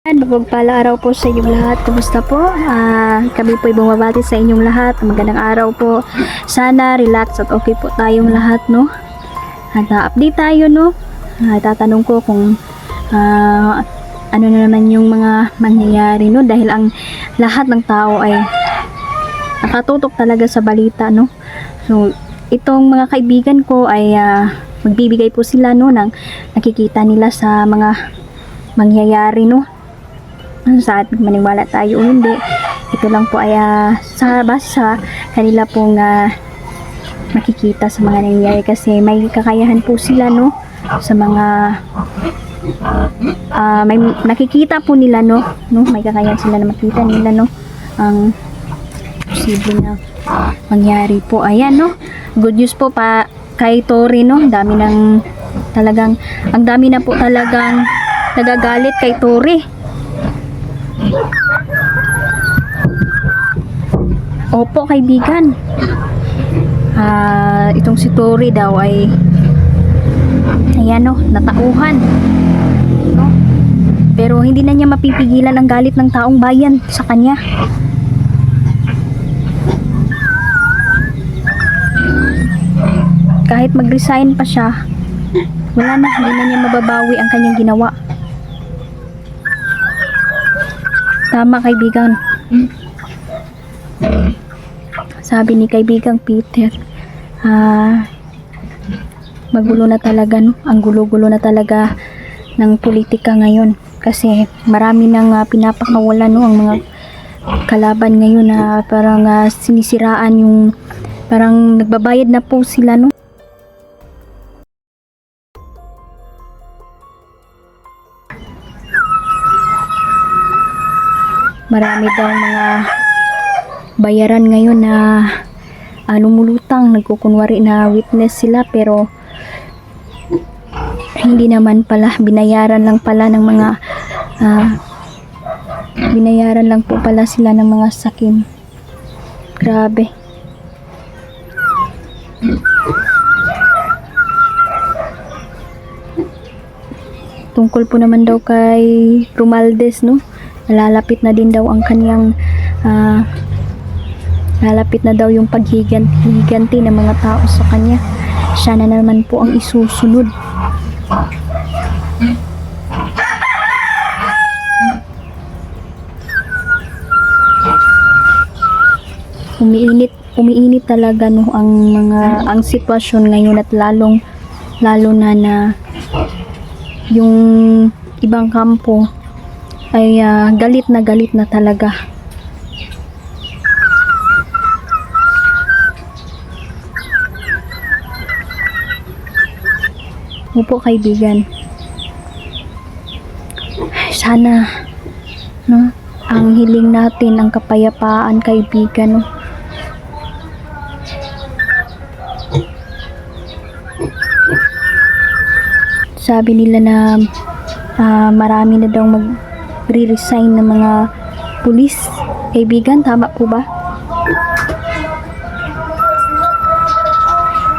Mapagpalang araw po sa inyong lahat. Kumusta po? Kami po ay bumabati sa inyong lahat. Magandang araw po. Sana relax at okay po tayong lahat, no? At update tayo, no? Tatanong ko kung ano na naman yung mga mangyayari, no? Dahil ang lahat ng tao ay nakatutok talaga sa balita, no? So, itong mga kaibigan ko ay magbibigay po sila, no, ng nakikita nila sa mga mangyayari, no? Sa ating maniwala tayo o hindi, ito lang po ay sa base sa kanila pong makikita sa mga nangyayari, kasi may kakayahan po sila, no, sa mga may nakikita po nila, no, may kakayahan sila na makita nila, no, ang posible na mangyari po. Ayan, no, good news po pa kay Tori, no. Ang dami na po talagang nagagalit kay Tori. Opo, kaibigan. Itong si Tori daw ay ayan, no, natauhan, no? Pero hindi na niya mapipigilan ang galit ng taong bayan sa kanya. Kahit mag-resign pa siya, wala na, hindi na niya mababawi ang kanyang ginawa. Tama, kaibigan. Sabi ni kaibigang Peter, magulo na talaga, no? Ang gulo-gulo na talaga ng politika ngayon, kasi marami nang pinapakawalan, no, ang mga kalaban ngayon na parang sinisiraan yung, parang nagbabayad na po sila, no? Marami daw mga bayaran ngayon na lumulutang, nagkukunwari na witness sila, pero hindi naman pala, binayaran lang po pala sila ng mga sakim. Grabe. Tungkol po naman daw kay Romualdez, no, lalapit na din daw ang kanyang lalapit na daw yung paghiganti ng mga tao sa kanya. Siya na naman po ang isusunod. Umiinit talaga, no, ang sitwasyon ngayon, at lalo na yung ibang kampo ay galit na talaga. Opo, kaibigan. Sana, no, ang hiling natin ang kapayapaan, kaibigan, no. Sabi nila na marami na daw mag-resign ng mga pulis, kaibigan, tama po ba?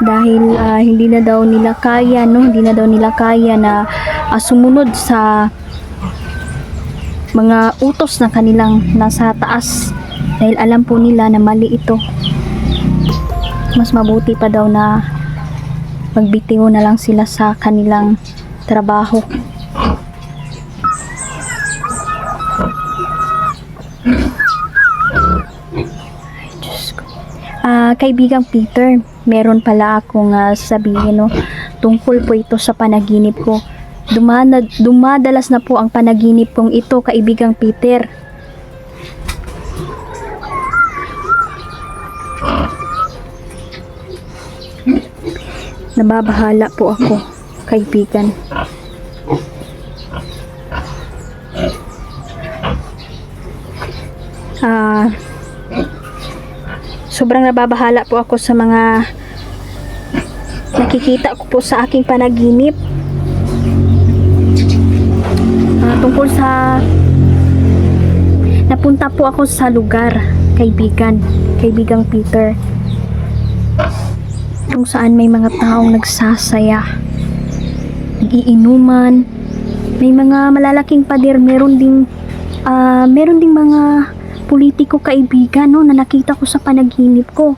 Dahil hindi na daw nila kaya, no, na sumunod sa mga utos na kanilang nasa taas, dahil alam po nila na mali ito. Mas mabuti pa daw na magbitiw na lang sila sa kanilang trabaho. Kaibigang Peter, meron pala akong sabihin, no, tungkol po ito sa panaginip ko. Dumadalas na po ang panaginip kong ito, kaibigang Peter. Nababahala po ako, kaibigan. Sobrang nababahala po ako sa mga nakikita ko po sa aking panaginip, tungkol sa napunta po ako sa lugar, kaibigang Peter, kung saan may mga taong nagsasaya, nagiinuman, May mga malalaking pader, meron ding mga politiko kaibigan, no, na nakita ko sa panaginip ko.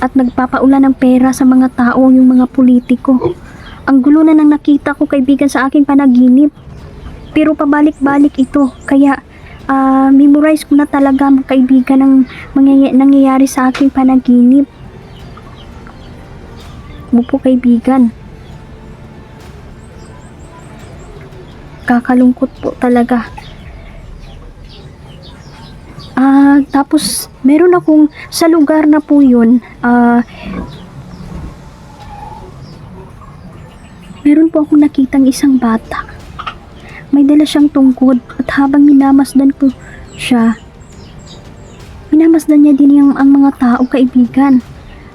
At nagpapaulan ng pera sa mga tao yung mga politiko. Ang gulo na nang nakita ko kaibigan sa aking panaginip. Pero pabalik-balik ito. Kaya memorize ko na talaga mga kaibigan ang nangyayari sa aking panaginip. Opo kaibigan. Kakalungkot po talaga. Tapos meron akong sa lugar na po yun, meron po akong nakitang isang bata. May dala siyang tungkod at habang minamasdan ko siya, minamasdan niya din ang mga tao kaibigan.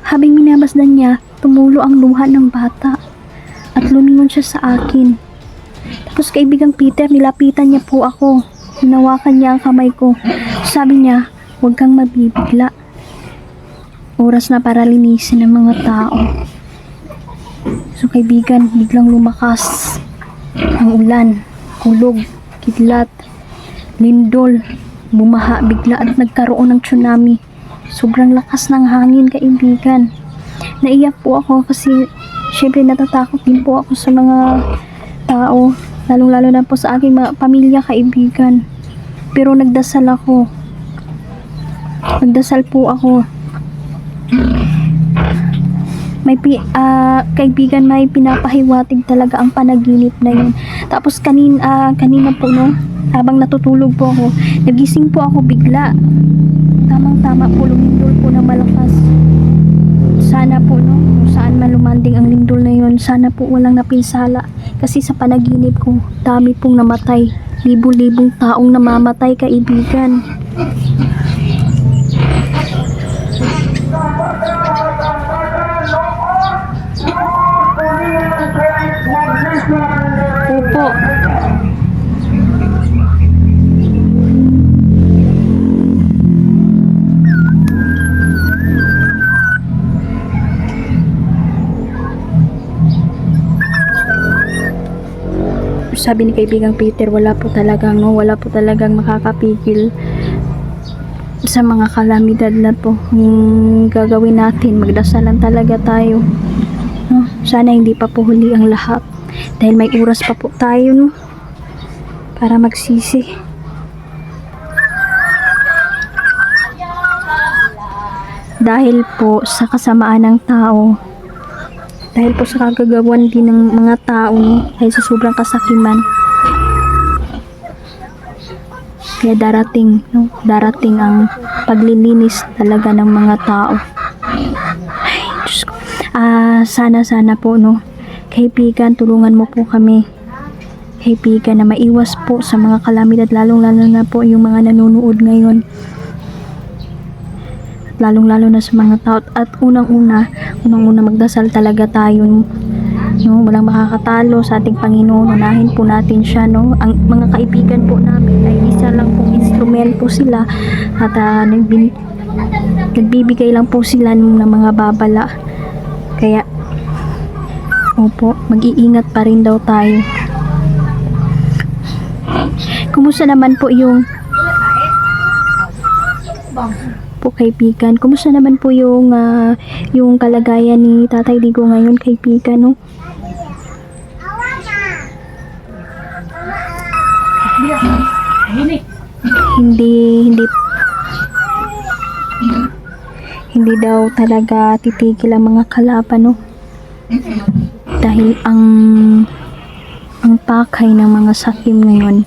Habang minamasdan niya, tumulo ang luha ng bata at lumingon siya sa akin. Tapos kaibigang Peter, nilapitan niya po ako. Hinawakan niya ang kamay ko. Sabi niya, huwag kang mabibigla. Oras na para linisin ng mga tao. So kaibigan, biglang lumakas ang ulan, kulog, kidlat, lindol, bumaha bigla at nagkaroon ng tsunami. Sobrang lakas ng hangin kaibigan. Naiyak po ako kasi syempre natatakot din po ako sa mga tao, lalong-lalo na po sa aking mga pamilya kaibigan. Pero nagdasal ako. Nagdasal po ako. Kaibigan, may pinapahiwatig talaga ang panaginip na yun. Tapos kanina po, no, habang natutulog po ako, nagising po ako bigla. Tamang-tama po, lumindol po na malakas. Sana po, no, kung saan man lumanding ang lindol na yun, sana po walang napinsala. Kasi sa panaginip ko, dami pong namatay. Libo-libong taong namamatay kaibigan. Opo. Sabi ni kaibigang Peter, wala po talagang makakapigil sa mga kalamidad na po yung gagawin natin. Magdasalan talaga tayo, no? Sana hindi pa po huli ang lahat dahil may oras pa po tayo, no, para magsisi. Dahil po sa kasamaan ng tao, dahil po sa kagagawan din ng mga tao, no? Dahil sa sobrang kasakiman, kaya darating ang paglilinis talaga ng mga tao. Ay, Diyos ko. Sana po, no, kaibigan, tulungan mo po kami kaibigan na maiwas po sa mga kalamidad, lalong-lalo na po yung mga nanonood ngayon, lalong-lalo na sa mga tao. At unang-una magdasal talaga tayo, no? Walang makakatalo sa ating Panginoon. Unahin po natin siya, no? Ang mga kaibigan po namin ay isa lang pong instrumento sila at nagbibigay lang po sila ng mga babala. Kaya opo, mag-iingat pa rin daw tayo. Kumusta naman po yung kaibigan? Kumusta naman po yung kalagayan ni Tatay Digo ngayon, kaibigan, no? Hindi daw talaga titigil ang mga kalaban, no? Dahil ang pakay ng mga sakim ngayon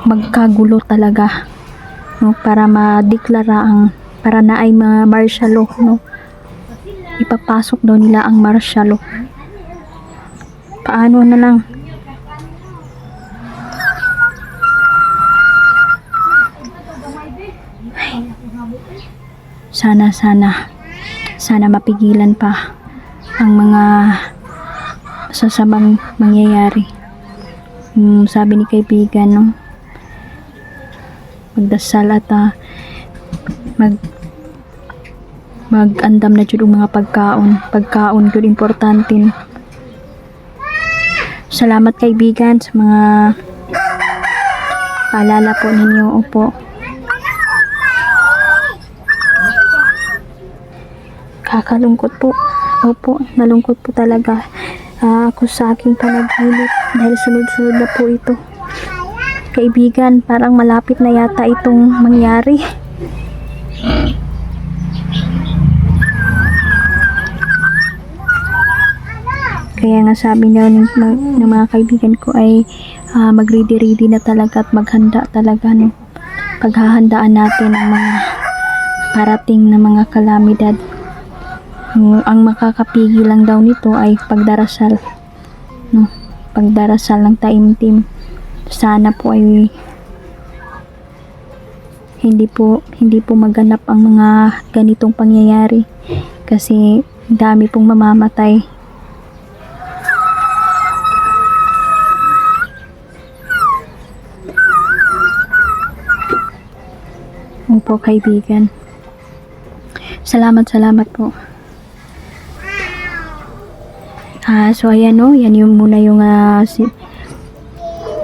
magkagulo talaga, no, para para na ay mga martial law, no, ipapasok daw nila ang martial law. Paano na lang, sana mapigilan pa ang mga sasamang mangyayari. Sabi ni kaibigan, no, magdasal at mag-andam na jud ang mga pagkaon jud importante, Salamat kaibigan sa mga paalala po ninyo. Opo. Kakalungkot po. Opo, nalungkot po talaga ako sa aking panaginip dahil sunod-sunod na po ito. Kaibigan, parang malapit na yata itong mangyari. Kaya nga sabi niya ng mga kaibigan ko ay mag-ready-ready na talaga at maghanda talaga, no? Paghahandaan natin ang mga parating na mga kalamidad. Ang makakapigil lang daw nito ay pagdarasal, no? Pagdarasal ng taimtim. Sana po ay hindi po maganap ang mga ganitong pangyayari kasi dami pong mamamatay. Opo kaibigan. Salamat po. So ayan, no, yan yung muna yung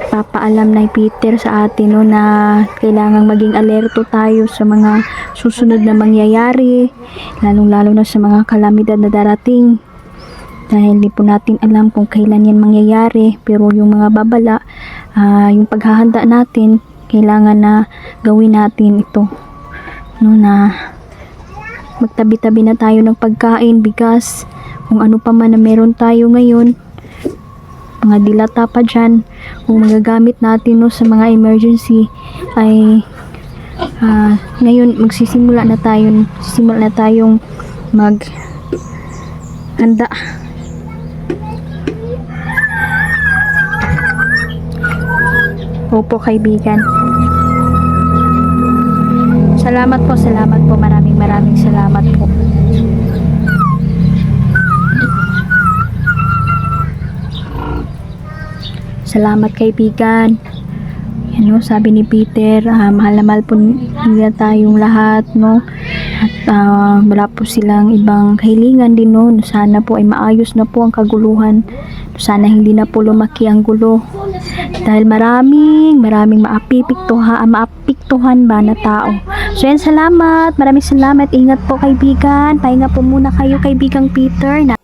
papaalam na Peter sa atin, no, na kailangang maging alerto tayo sa mga susunod na mangyayari, lalong-lalo na sa mga kalamidad na darating. Dahil hindi po natin alam kung kailan yan mangyayari, pero yung mga babala, yung paghahanda natin, kailangan na gawin natin ito, no, na magtabi-tabi na tayo ng pagkain, bigas, kung ano pa man na meron tayo ngayon, mga dilata pa dyan, kung magagamit natin, no, sa mga emergency, ay ngayon magsisimula na tayong maghanda. Opo kaibigan. Salamat po. Maraming salamat po. Salamat kaibigan. Yan, no, sabi ni Peter, mahal na mahal po nila tayong lahat, no? At wala po silang ibang kahilingan din, no? Sana po ay maayos na po ang kaguluhan. Sana hindi na po lumaki ang gulo. Dahil maraming maapiktuhan ba na tao. So yan, salamat. Maraming salamat. Ingat po kaibigan. Pahinga po muna kayo kaibigang Peter.